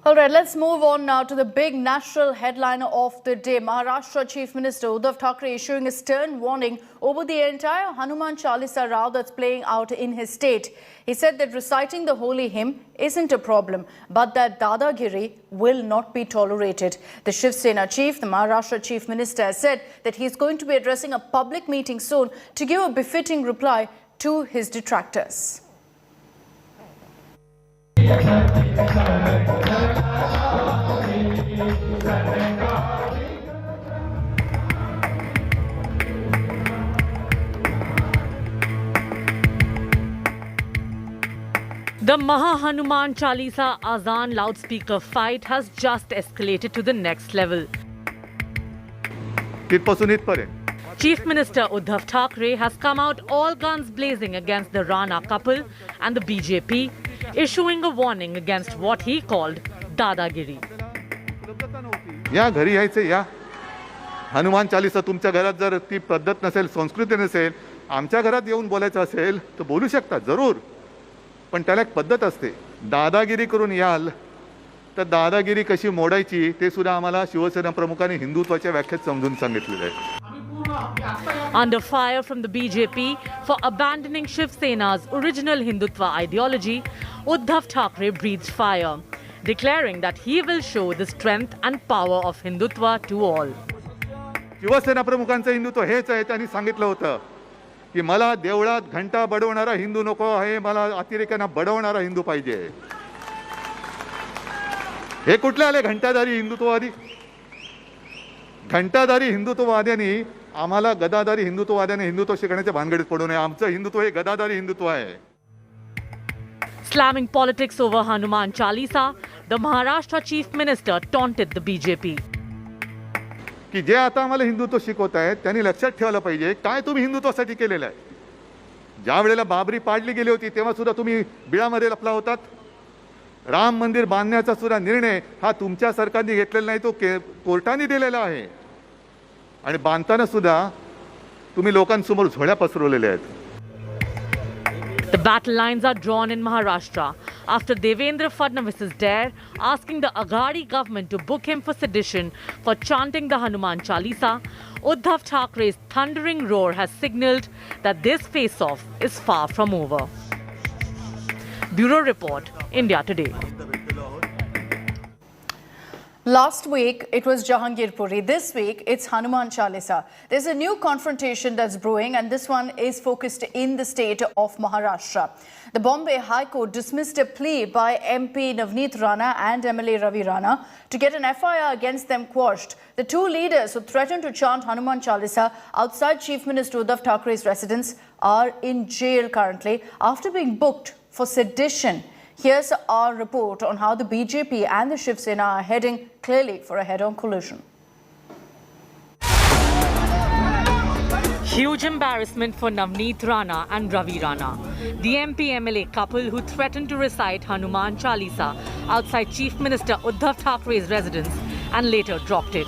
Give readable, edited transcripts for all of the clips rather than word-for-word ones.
All right, let's move on now to the big national headliner of the day. Maharashtra Chief Minister Uddhav Thackeray issuing a stern warning over the entire Hanuman Chalisa row that's playing out in his state. He said that reciting the holy hymn isn't a problem, but that Dadagiri will not be tolerated. The Shiv Sena chief, the Maharashtra Chief Minister, has said that he's going to be addressing a public meeting soon to give a befitting reply to his detractors. The Hanuman Chalisa Azan loudspeaker fight has just escalated to the next level. Chief Minister Uddhav Thackeray has come out all guns blazing against the Rana couple and the BJP, issuing a warning against what he called Dadagiri. या घरी यायचे या हनुमान चालीसा तुमच्या घरात जर ती पद्धत नसेल संस्कृती नसेल आमच्या घरात येऊन बोलायचं असेल तर बोलू शकता जरूर पण त्याला एक पद्धत असते दादागिरी करून याल तर दादागिरी कशी मोडायची ते सुद्धा आम्हाला शिवसेना प्रमुखांनी हिंदुत्वाच्या व्याख्येत समजून सांगितलेलं आहे. Under fire from the BJP for abandoning Shiv Sena's original Hindutva ideology, Uddhav Thackeray breathed fire, declaring that he will show the strength and power of Hindutva to all. Shiv Sena प्रमुखांचं Hindutva हेच आहे. त्यांनी सांगितलं होतं की मला देवळात घंटा बडवणारा हिंदू नको आहे, मला अतिरेक्यांना बडवणारा हिंदू पाहिजे. हे कुठले आले घंटाधारी हिंदुत्ववादी? घंटाधारी हिंदुत्ववाद्यांनी आम्हाला गदाधारी हिंदुत्ववाद्यांनी हिंदुत्व शिकण्याच्या भानगडीत पडू नये. आमचं हिंदुत्व हे गदाधारी हिंदुत्व आहे. Slamming politics over Hanuman Chalisa, the Maharashtra Chief Minister taunted the BJP. की जे आता आम्हाला हिंदुत्व शिकवत आहेत त्यांनी लक्षात ठेवायला पाहिजे काय तुम्ही हिंदुत्वासाठी केलेलं आहे. ज्या वेळेला बाबरी पाडली गेली होती तेव्हा सुद्धा तुम्ही बिळामध्ये लपला होतात. राम मंदिर बांधण्याचा सुद्धा निर्णय हा तुमच्या सरकारने घेतलेला नाही, तो कोर्टाने दिलेला आहे. आणि बांधताना सुद्धा तुम्ही लोकांसमोर झोळ्या पसरवलेल्या आहेत. The battle lines are drawn in Maharashtra after Devendra Fadnavis's dare asking the Aghadi government to book him for sedition for chanting the Hanuman Chalisa. Uddhav Thackeray's thundering roar has signalled that this face-off is far from over. Bureau Report, India Today. Last week, it was Jahangir Puri. This week, it's Hanuman Chalisa. There's a new confrontation that's brewing, and this one is focused in the state of Maharashtra. The Bombay High Court dismissed a plea by MP Navneet Rana and MLA Ravi Rana to get an FIR against them quashed. The two leaders who threatened to chant Hanuman Chalisa outside Chief Minister Uddhav Thackeray's residence are in jail currently after being booked for sedition. Here's our report on how the BJP and the Shiv Sena are heading clearly for a head-on collision. Huge embarrassment for Navneet Rana and Ravi Rana, the MP-MLA couple who threatened to recite Hanuman Chalisa outside Chief Minister Uddhav Thackeray's residence and later dropped it.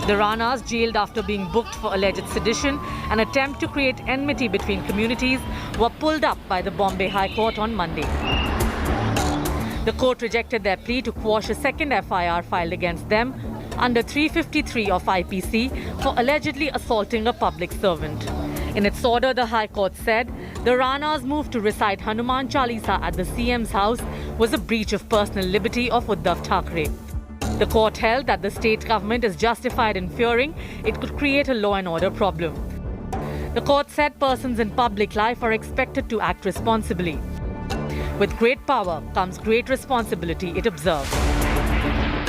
The Ranas, jailed after being booked for alleged sedition and attempt to create enmity between communities, were pulled up by the Bombay High Court on Monday. The court rejected their plea to quash a second FIR filed against them under 353 of IPC for allegedly assaulting a public servant. In its order, the High Court said the Ranas' move to recite Hanuman Chalisa at the CM's house was a breach of personal liberty of Uddhav Thackeray. The court held that the state government is justified in fearing it could create a law and order problem. The court said persons in public life are expected to act responsibly. With great power comes great responsibility, it observed.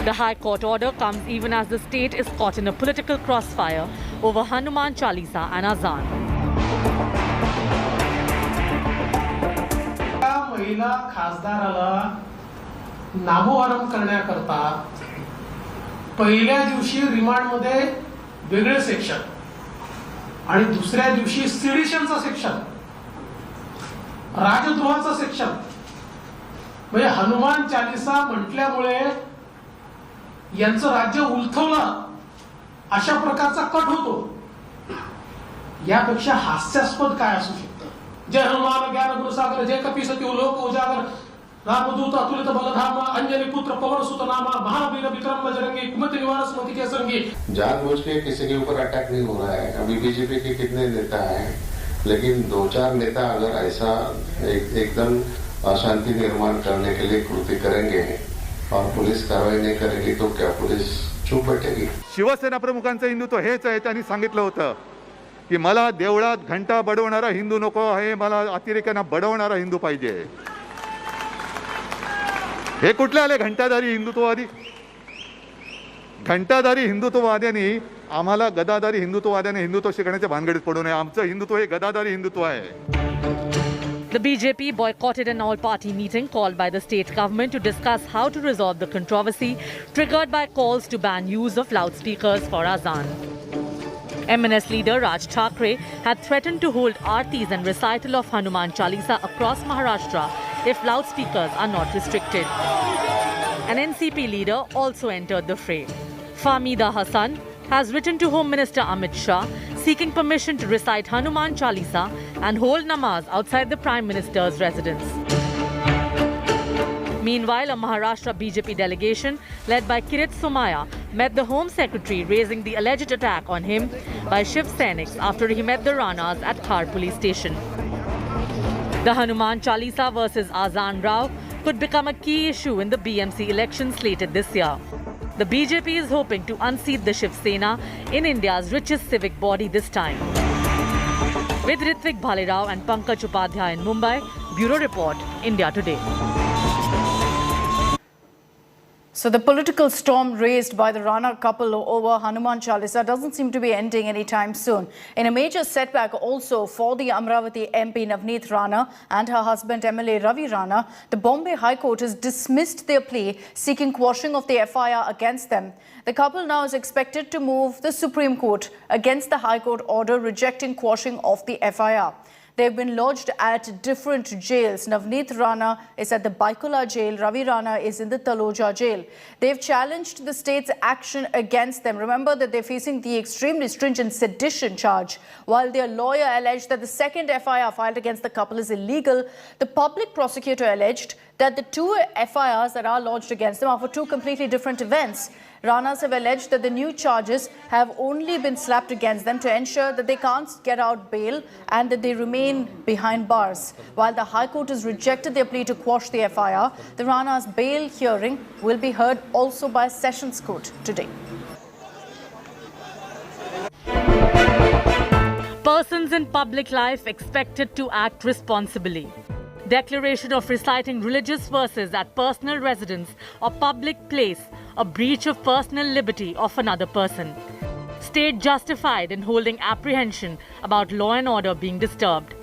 The High Court order comes even as the state is caught in a political crossfire over Hanuman Chalisa and Azan. महिला खासदाराला नामोहरम करण्याकरता पहिल्या दिवशी रिमांडमध्ये वेगळे section आणि दुसऱ्या दिवशी सिडिशनचं section, राजद्रोहाचं section, म्हणजे हनुमान चालीसा म्हटल्यामुळे यांचं राज्य उलथवलं अशा प्रकारचा कट होतो. यापेक्षा हास्यास्पद काय असू शकतं? जय हनुमान ज्ञान गुरुसागर जय कपीसती लोक उजागर रामदूत अतुलित बलधाम अंजनी पुत्र पवन सुत नामा महावीर विक्रम बजरंगी कुमति निवार सुमति के संगी। जानबूझ के किसी के ऊपर अटैक नहीं हो रहा है। अभी बीजेपी के कितने नेता हैं, लेकिन 2-4 नेता अगर ऐसा एकदम अशांति निर्माण करने के लिए कृत्य करेंगे और पुलिस कार्रवाई नहीं करेगी तो क्या पुलिस चुप बैठेगी? शिवसेना प्रमुखांचं हिंदुत्व हेच आहे. त्यांनी सांगितलं होतं की मला देवळात घंटा बडवणारा हिंदू नको आहे, मला अतिरेक्यांना बडवणारा हिंदू पाहिजे. हे कुठले आले घंटाधारी हिंदुत्ववादी? घंटाधारी हिंदुत्ववाद्यांनी आम्हाला गदाधारी हिंदुत्ववाद्यांनी हिंदुत्व शिकण्याच्या भानगडीत पडू नये. आमचं हिंदुत्व हे गदाधारी हिंदुत्व आहे. The BJP boycotted an all-party meeting called by the state government to discuss how to resolve the controversy triggered by calls to ban use of loudspeakers for azan. MNS leader Raj Thackeray had threatened to hold aartis and recital of Hanuman Chalisa across Maharashtra if loudspeakers are not restricted. An NCP leader also entered the fray. Famida Hassan has written to Home Minister Amit Shah seeking permission to recite Hanuman Chalisa and hold namaz outside the Prime Minister's residence. Meanwhile, a Maharashtra BJP delegation led by Kirit Somaya met the Home Secretary, raising the alleged attack on him by Shiv Sainiks after he met the Ranas at Khar police station. The Hanuman Chalisa versus Azan Rao could become a key issue in the BMC election slated this year. The BJP is hoping to unseat the Shiv Sena in India's richest civic body this time. With Ritvik Bhalirao and Pankaj Upadhyay in Mumbai, Bureau Report, India Today. So the political storm raised by the Rana couple over Hanuman Chalisa doesn't seem to be ending anytime soon. In a major setback also for the Amravati MP Navneet Rana and her husband MLA Ravi Rana, the Bombay High Court has dismissed their plea seeking quashing of the FIR against them. The couple now is expected to move the Supreme Court against the High Court order rejecting quashing of the FIR. They've been lodged at different jails. Navneet Rana is at the Baikola jail. Ravi Rana is in the Taloja jail. They've challenged the state's action against them. Remember that they're facing the extremely stringent sedition charge. While their lawyer alleged that the second FIR filed against the couple is illegal, the public prosecutor alleged that the two FIRs that are lodged against them are for two completely different events. Ranas have alleged that the new charges have only been slapped against them to ensure that they can't get out bail and that they remain behind bars. While the High Court has rejected their plea to quash the FIR, the Ranas' bail hearing will be heard also by Sessions Court today. Persons in public life expected to act responsibly. Declaration of reciting religious verses at personal residence or public place, a breach of personal liberty of another person. State justified in holding apprehension about law and order being disturbed.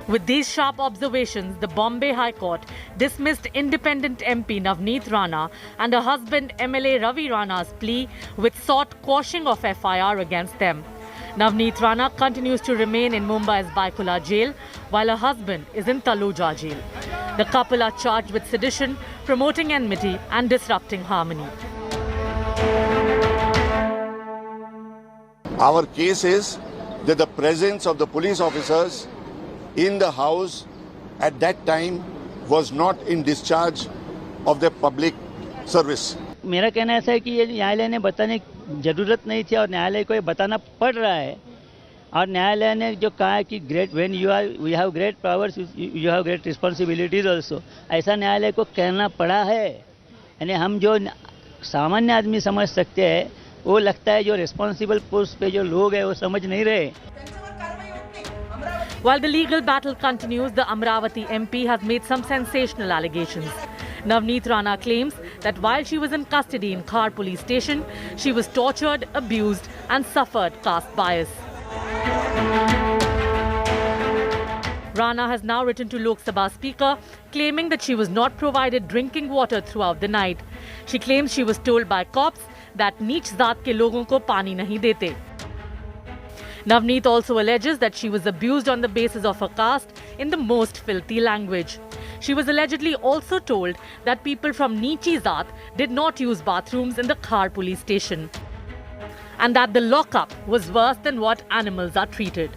With these sharp observations, the Bombay High Court dismissed independent MP Navneet Rana and her husband MLA Ravi Rana's plea which sought quashing of FIR against them. Navneet Rana continues to remain in Mumbai's Baikola jail, while her husband is in Taloja jail. The couple are charged with sedition, promoting enmity and disrupting harmony. Our case is that the presence of the police officers in the house at that time was not in discharge of their public service. मेरा कहना ऐसा है कि ये न्यायालय ने बताने की ज़रूरत नहीं थी और न्यायालय को ये बताना पड़ रहा है और न्यायालय ने जो कहा है कि great when you have great powers you have great responsibilities also, ऐसा न्यायालय को कहना पड़ा है. यानी हम जो सामान्य आदमी समझ सकते हैं वो लगता है जो रिस्पॉन्सिबल पोस्ट पे जो लोग हैं वो समझ नहीं रहे. While the legal battle continues, the Amravati MP has made some sensational allegations. Navneet Rana claims that while she was in custody in Khar police station, she was tortured, abused and suffered caste bias. Rana has now written to Lok Sabha Speaker claiming that she was not provided drinking water throughout the night. She claims she was told by cops that neech zaat ke logon ko pani nahi dete. Navneet also alleges that she was abused on the basis of her caste in the most filthy language. She was allegedly also told that people from Nichi Zaat did not use bathrooms in the Khar police station and that the lockup was worse than what animals are treated.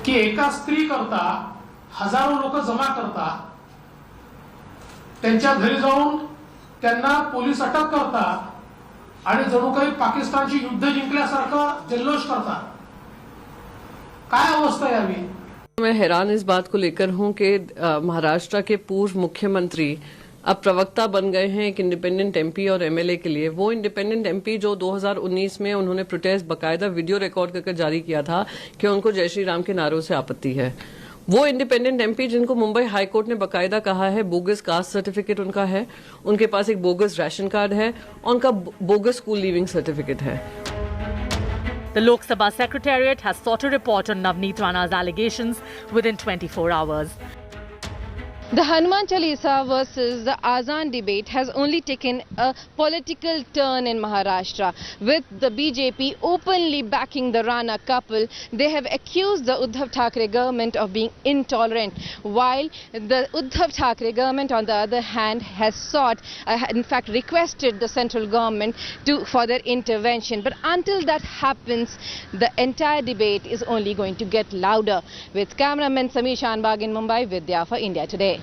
की एका स्त्री करता हजारो लोक जमा करतात, त्यांच्या घरी जाऊन त्यांना पोलीस अटक करतात आणि जणू काही पाकिस्तानची युद्ध जिंकल्यासारखं जल्लोष करतात. काय अवस्था यावी? मैं हैरान इस बात को लेकर हूं कि महाराष्ट्र के पूर्व मुख्यमंत्री अब प्रवक्ता बन गए हैं एक इंडिपेंडेंट एमपी और एमएलए के लिए. वो इंडिपेंडेंट एमपी जो 2019 में उन्होंने प्रोटेस्ट बकायदा वीडियो रिकॉर्ड करके जारी किया था कि उनको जय श्री राम के नारों से आपत्ति है. वो इंडिपेंडेंट एमपी जिनको मुंबई हाई कोर्ट ने बकायदा कहा है बोगस कास्ट सर्टिफिकेट उनका है, उनके पास एक बोगस राशन कार्ड है और उनका बोगस स्कूल लीविंग सर्टिफिकेट है. The Lok Sabha Secretariat has sought a report on Navneet Rana's allegations within 24 hours. The Hanuman Chalisa versus the Azan debate has only taken a political turn in Maharashtra. With the BJP openly backing the Rana couple, they have accused the Uddhav Thackeray government of being intolerant, while the Uddhav Thackeray government on the other hand has sought, in fact requested the central government for their intervention. But until that happens, the entire debate is only going to get louder. With cameraman Sameer Shanbag in Mumbai, Vidya for India Today.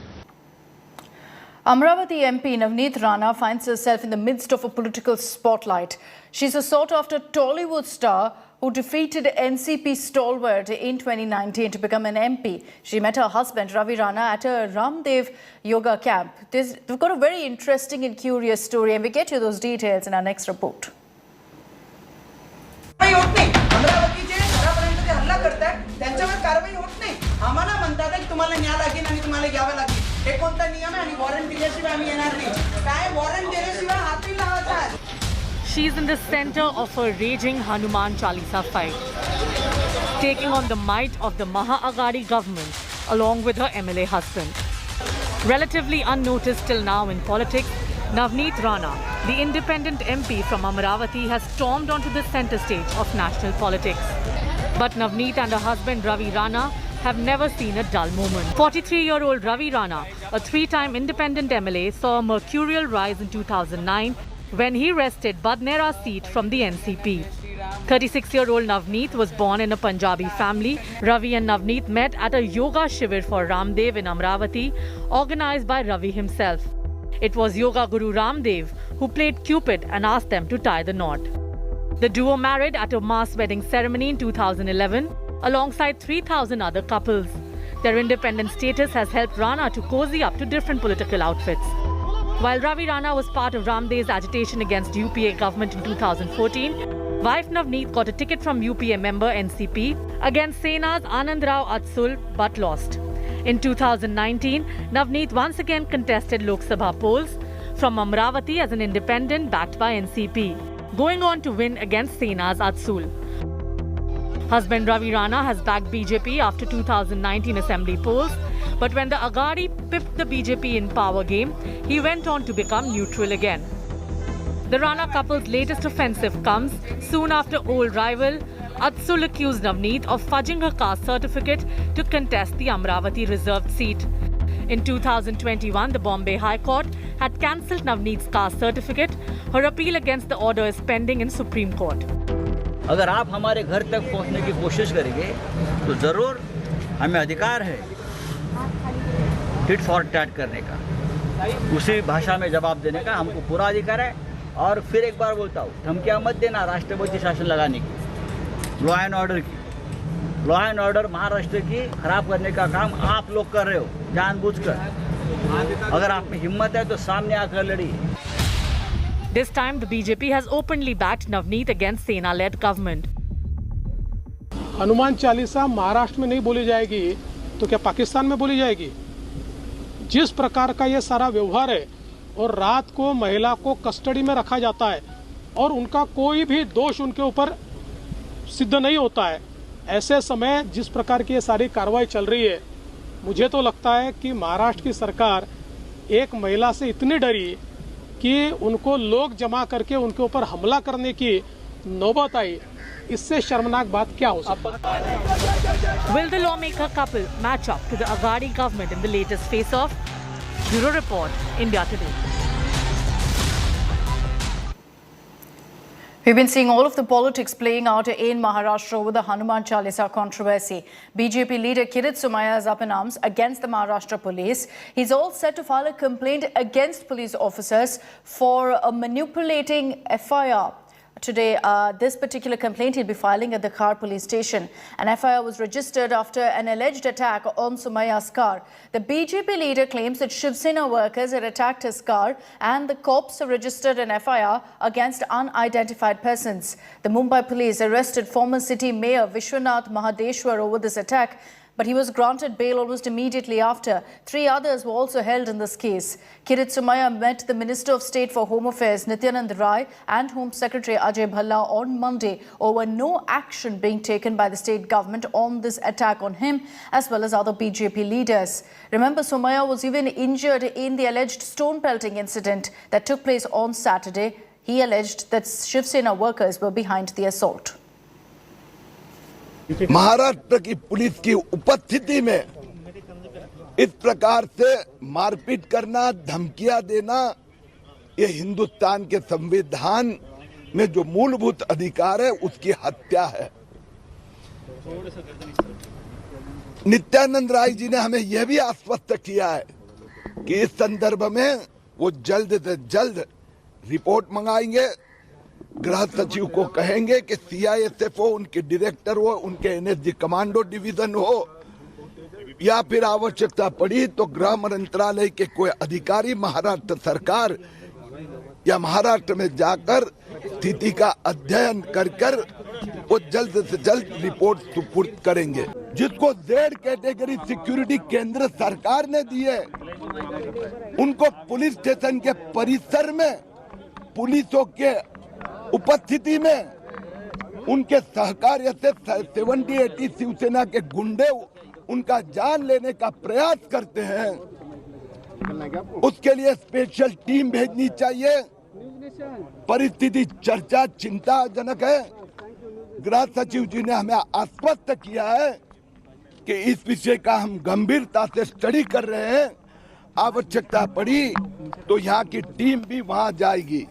Amravati MP Navneet Rana finds herself in the midst of a political spotlight. She's a sought-after Tollywood star who defeated NCP stalwart in 2019 to become an MP. She met her husband Ravi Rana at a Ramdev yoga camp. We've got a very interesting and curious story, and we get you those details in our next report. हल्ला करतात त्यांच्यावर कारवाई होत नाही. आम्हाला म्हणतात की तुम्हाला न्याय लागेल आणि तुम्हाला घ्यावं लागेल. हे कोणता नियम आहे आणि वॉरंट दिल्याशिवाय आम्ही येणार नाही. काय वॉरंट दिल्याशिवाय हात नाही लावायचा. She's in the center of a raging Hanuman Chalisa fight, taking on the might of the Maha-Aghadi government along with her MLA husband. Relatively unnoticed till now in politics, Navneet Rana, the independent MP from Amaravati, has stormed onto the center stage of national politics. But Navneet and her husband Ravi Rana have never seen a dull moment. 43-year-old Ravi Rana, a three-time independent MLA, saw a mercurial rise in 2009 when he wrested Badnera's seat from the NCP. 36-year-old Navneet was born in a Punjabi family. Ravi and Navneet met at a yoga shivir for Ramdev in Amravati, organized by Ravi himself. It was Yoga Guru Ramdev who played Cupid and asked them to tie the knot. The duo married at a mass wedding ceremony in 2011 alongside 3,000 other couples. Their independent status has helped Rana to cozy up to different political outfits. While Ravi Rana was part of Ramdev's agitation against UPA government in 2014, wife Navneet got a ticket from UPA member NCP against Sena's Anand Rao Atsul but lost. In 2019, Navneet once again contested Lok Sabha polls from Amravati as an independent backed by NCP, going on to win against Sena's Atsul. Husband Ravi Rana has backed BJP after 2019 assembly polls, but when the Aghadi pipped the BJP in power game, he went on to become neutral again. The Rana couple's latest offensive comes soon after old rival Atsul accused Navneet of fudging her caste certificate to contest the Amravati reserved seat. In 2021, the Bombay High Court had cancelled Navneet's caste certificate. Her appeal against the order is pending in Supreme Court. अगर आप हमारे घर तक पहुंचने की कोशिश करेंगे तो ज़रूर हमें अधिकार है टिट फॉर टैट करने का, उसी भाषा में जवाब देने का हमको पूरा अधिकार है. और फिर एक बार बोलता हूँ, धमकियाँ मत देना राष्ट्रपति शासन लगाने की, लॉ एंड ऑर्डर की. लॉ एंड ऑर्डर महाराष्ट्र की खराब करने का काम आप लोग कर रहे हो जानबूझकर. अगर आप में हिम्मत है तो सामने आकर लड़िए. This time, the BJP has openly backed Navneet against Sena-led government. Hanuman Chalisa Maharashtra में नहीं बोली जाएगी तो क्या पाकिस्तान में बोली जाएगी? जिस प्रकार का ये सारा व्यवहार है और रात को महिला को कस्टडी में रखा जाता है और उनका कोई भी दोष उनके ऊपर सिद्ध नहीं होता है, ऐसे समय जिस प्रकार की ये सारी कार्रवाई चल रही है, मुझे तो लगता है कि महाराष्ट्र की सरकार एक महिला से इतनी डरी कि उनको लोग जमा करके उनके ऊपर हमला करने की नौबत आई. इससे शर्मनाक बात क्या हो सकती है? Will the lawmaker couple match up to the Aghadi government in the latest face-off? Bureau Report, India Today. We've been seeing all of the politics playing out in Maharashtra over the Hanuman Chalisa controversy. BJP leader Kirit Somaiya is up in arms against the Maharashtra police. He's all set to file a complaint against police officers for manipulating FIR. Today, this particular complaint he'll be filing at the Khar police station. An FIR was registered after an alleged attack on Somaiya's car. The BJP leader claims that Shiv Sena workers had attacked his car and the cops registered an FIR against unidentified persons. The Mumbai police arrested former city mayor Vishwanath Mahadeshwar over this attack, but he was granted bail almost immediately after. 3 others were also held in this case. Kirit Somaiya met the Minister of State for Home Affairs Nityanand Rai and Home Secretary Ajay Bhalla on Monday over no action being taken by the state government on this attack on him as well as other BJP leaders. Remember, Somaiya was even injured in the alleged stone pelting incident that took place on Saturday. He alleged that Shiv Sena workers were behind the assault. Maharashtra की police की उपस्थिति में इस प्रकार से मारपीट करना, धमकियां देना, ये हिंदुस्तान के संविधान में जो मूलभूत अधिकार है उसकी हत्या है। नित्यानंद राय जी ने हमें यह भी आश्वस्त किया है कि इस संदर्भ में वो जल्द से जल्द रिपोर्ट मंगाएंगे, गृह सचिव को कहेंगे कि CISF हो, उनके डायरेक्टर हो, उनके एनएसजी कमांडो डिवीजन हो, या फिर आवश्यकता पड़ी तो गृह मंत्रालय के कोई अधिकारी महाराष्ट्र सरकार या महाराष्ट्र में जाकर स्थिति का अध्ययन कर वो जल्द से जल्द रिपोर्ट सुपुर्द करेंगे। जिसको Z कैटेगरी सिक्योरिटी केंद्र सरकार ने दी है, उनको पुलिस स्टेशन के परिसर में पुलिसों के उपस्थिति में उनके सहकार्य से 70-80 शिवसेना के गुंडे उनका जान लेने का प्रयास करते हैं। उसके लिए स्पेशल टीम भेजनी चाहिए। परिस्थिति चर्चा चिंताजनक है। गृह सचिव जी ने हमें आश्वस्त किया है कि इस विषय का हम गंभीरता से स्टडी कर रहे हैं। आवश्यकता पड़ी तो यहाँ की टीम भी वहां जाएगी।